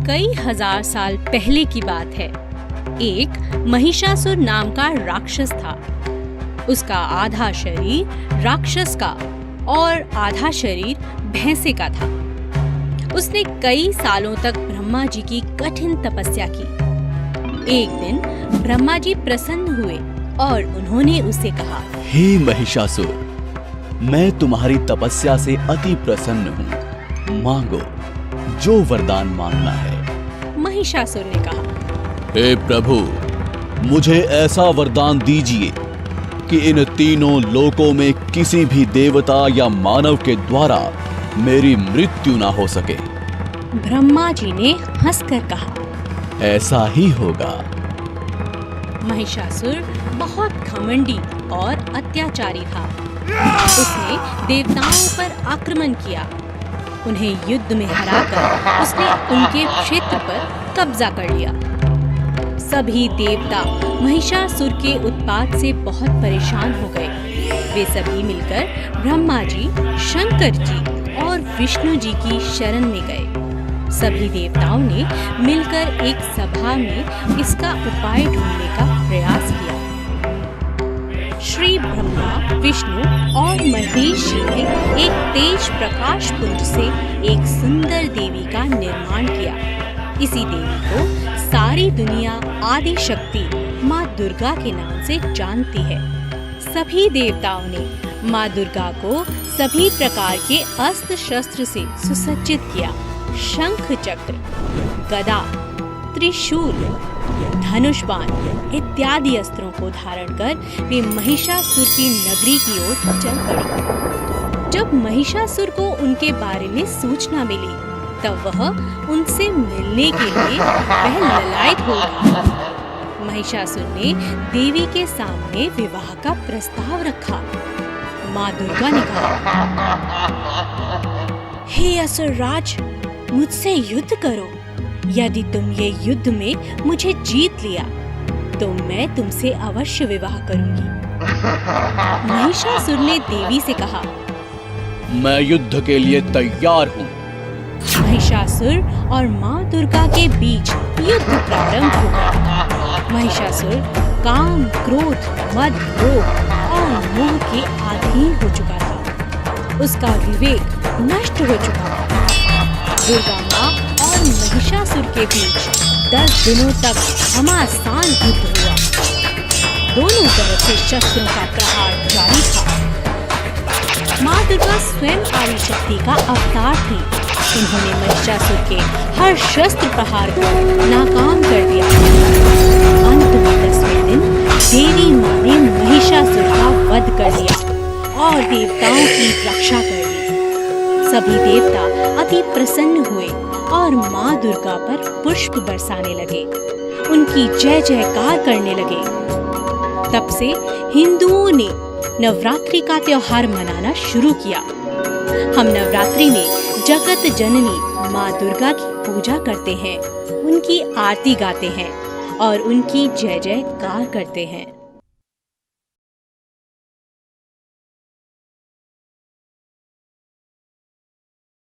कई हजार साल पहले की बात है। एक महिषासुर नाम का राक्षस था। उसका आधा शरीर राक्षस का और आधा शरीर भैंसे का था। उसने कई सालों तक ब्रह्मा जी की कठिन तपस्या की। एक दिन ब्रह्मा जी प्रसन्न हुए और उन्होंने उसे कहा, हे महिषासुर, मैं तुम्हारी तपस्या से अति प्रसन्न हूँ। मांगो जो वरदान मांगना है। महिषासुर ने कहा, हे प्रभु, मुझे ऐसा वरदान दीजिए कि इन तीनों लोकों में किसी भी देवता या मानव के द्वारा मेरी मृत्यु ना हो सके। ब्रह्मा जी ने हंसकर कहा, ऐसा ही होगा। महिषासुर बहुत घमंडी और अत्याचारी था। उसने देवताओं पर आक्रमण किया। उन्हें युद्ध में हराकर उसने उनके क्षेत्र पर कब्जा कर लिया। सभी देवता महिषासुर के उत्पात से बहुत परेशान हो गए। वे सभी मिलकर ब्रह्मा जी, शंकर जी और विष्णु जी की शरण में गए। सभी देवताओं ने मिलकर एक सभा में इसका उपाय ढूंढने का प्रयास किया। श्री ब्रह्मा, विष्णु और महेश जी ने एक तेज प्रकाश पुंज से एक सुंदर देवी का निर्माण किया। इसी देवी को सारी दुनिया आदि शक्ति माँ दुर्गा के नाम से जानती है। सभी देवताओं ने माँ दुर्गा को सभी प्रकार के अस्त्र शस्त्र से सुसज्जित किया। शंख चक्र, गदा, त्रिशूल, धनुष बाण इत्यादि अस्त्रों को धारण कर वे महिषासुर की नगरी की ओर चल पड़ी। जब महिषासुर को उनके बारे में सूचना मिली तब वह उनसे मिलने के लिए वह ललायत हो गया। महिषासुर ने देवी के सामने विवाह का प्रस्ताव रखा। माँ दुर्गा ने कहा, हे असुर राज, मुझसे युद्ध करो। यदि तुम ये युद्ध में मुझे जीत लिया तो मैं तुमसे अवश्य विवाह करूंगी। महिषासुर ने देवी से कहा, मैं युद्ध के लिए तैयार हूँ। महिषासुर और माँ दुर्गा के बीच युद्ध प्रारंभ हुआ। महिषासुर काम, क्रोध, मद, लोभ और मोह के अधीन हो चुका था। उसका विवेक नष्ट हो चुका था। दुर्गा माँ और महिषासुर के बीच 10 दिनों तक घमासान युद्ध हुआ। दोनों तरफ से शस्त्रों का प्रहार जारी था। माँ दुर्गा स्वयं आदि शक्ति का अवतार थी। उन्होंने महिषासुर के हर शस्त्र प्रहार को नाकाम कर दिया। अंत में 10वें दिन देवी माँ ने महिषासुर का वध कर दिया और देवताओं की रक्षा कर दी। सभी देवता अति प्रसन्न हुए और माँ दुर्गा पर पुष्प बरसाने लगे। उनकी जय जयकार करने लगे। तब से हिंदुओं ने नवरात्रि का त्योहार मनाना शुरू किया। हम नवरात्रि में जगत जननी माँ दुर्गा की पूजा करते हैं, उनकी आरती गाते हैं और उनकी जय जयकार करते हैं।